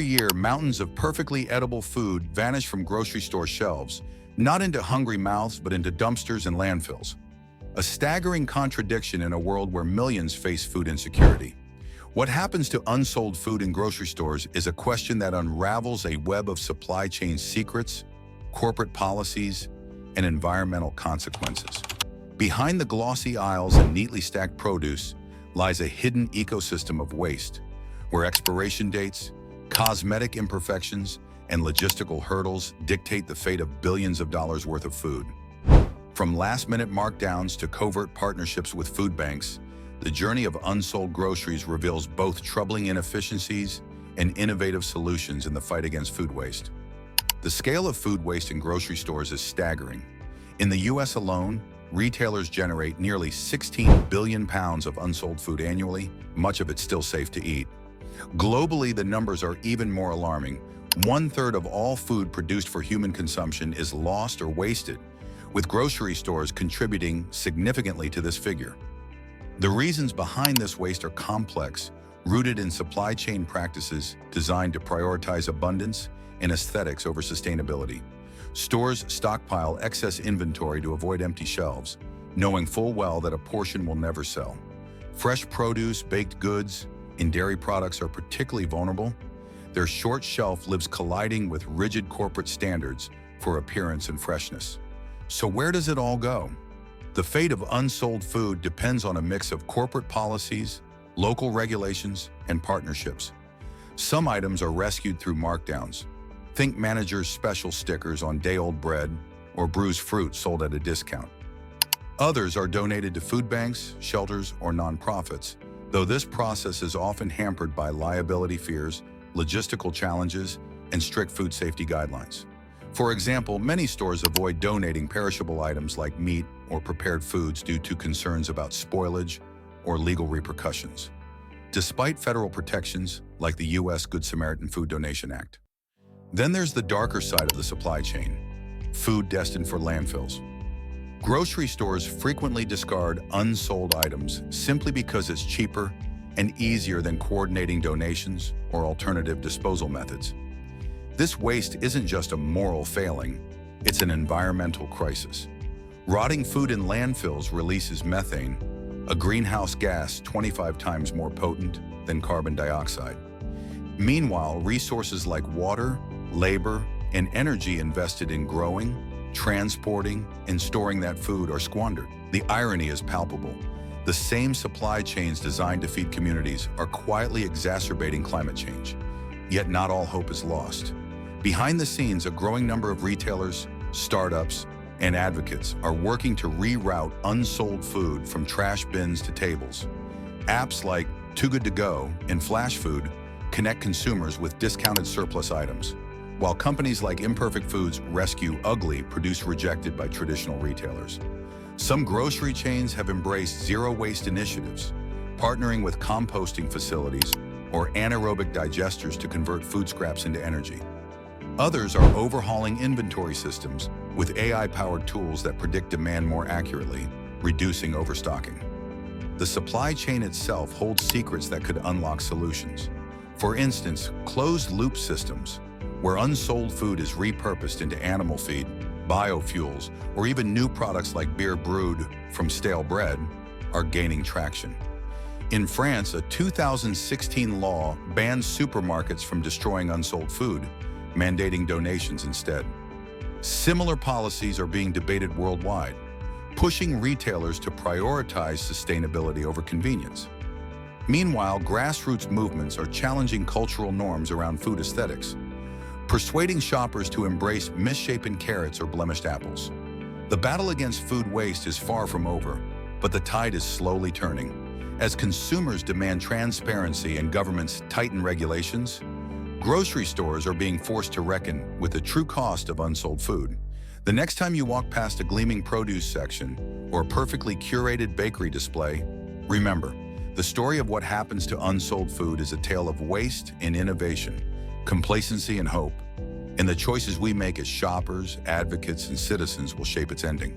Every year, mountains of perfectly edible food vanish from grocery store shelves, not into hungry mouths, but into dumpsters and landfills. A staggering contradiction in a world where millions face food insecurity. What happens to unsold food in grocery stores is a question that unravels a web of supply chain secrets, corporate policies, and environmental consequences. Behind the glossy aisles and neatly stacked produce lies a hidden ecosystem of waste, where expiration dates, cosmetic imperfections, and logistical hurdles dictate the fate of billions of dollars worth of food. From last-minute markdowns to covert partnerships with food banks, the journey of unsold groceries reveals both troubling inefficiencies and innovative solutions in the fight against food waste. The scale of food waste in grocery stores is staggering. In the U.S. alone, retailers generate nearly 16 billion pounds of unsold food annually, much of it still safe to eat. Globally, the numbers are even more alarming. 1/3 of all food produced for human consumption is lost or wasted, with grocery stores contributing significantly to this figure. The reasons behind this waste are complex, rooted in supply chain practices designed to prioritize abundance and aesthetics over sustainability. Stores stockpile excess inventory to avoid empty shelves, knowing full well that a portion will never sell. Fresh produce, baked goods, and dairy products are particularly vulnerable. Their short shelf lives colliding with rigid corporate standards for appearance and freshness. So where does it all go? The fate of unsold food depends on a mix of corporate policies, local regulations, and partnerships. Some items are rescued through markdowns. Think managers' special stickers on day-old bread or bruised fruit sold at a discount. Others are donated to food banks, shelters, or nonprofits, though this process is often hampered by liability fears, logistical challenges, and strict food safety guidelines. For example, many stores avoid donating perishable items like meat or prepared foods due to concerns about spoilage or legal repercussions, despite federal protections like the U.S. Good Samaritan Food Donation Act. Then there's the darker side of the supply chain, food destined for landfills. Grocery stores frequently discard unsold items simply because it's cheaper and easier than coordinating donations or alternative disposal methods. This waste isn't just a moral failing, it's an environmental crisis. Rotting food in landfills releases methane, a greenhouse gas 25 times more potent than carbon dioxide. Meanwhile, resources like water, labor, and energy invested in growing, transporting, and storing that food are squandered. The irony is palpable. The same supply chains designed to feed communities are quietly exacerbating climate change. Yet not all hope is lost. Behind the scenes, a growing number of retailers, startups, and advocates are working to reroute unsold food from trash bins to tables. Apps like Too Good To Go and Flash Food connect consumers with discounted surplus items, while companies like Imperfect Foods rescue ugly produce rejected by traditional retailers. Some grocery chains have embraced zero-waste initiatives, partnering with composting facilities or anaerobic digesters to convert food scraps into energy. Others are overhauling inventory systems with AI-powered tools that predict demand more accurately, reducing overstocking. The supply chain itself holds secrets that could unlock solutions. For instance, closed-loop systems, where unsold food is repurposed into animal feed, biofuels, or even new products like beer brewed from stale bread, are gaining traction. In France, a 2016 law bans supermarkets from destroying unsold food, mandating donations instead. Similar policies are being debated worldwide, pushing retailers to prioritize sustainability over convenience. Meanwhile, grassroots movements are challenging cultural norms around food aesthetics, persuading shoppers to embrace misshapen carrots or blemished apples. The battle against food waste is far from over, but the tide is slowly turning. As consumers demand transparency and governments tighten regulations, grocery stores are being forced to reckon with the true cost of unsold food. The next time you walk past a gleaming produce section or a perfectly curated bakery display, remember, the story of what happens to unsold food is a tale of waste and innovation, complacency and hope, and the choices we make as shoppers, advocates, and citizens will shape its ending.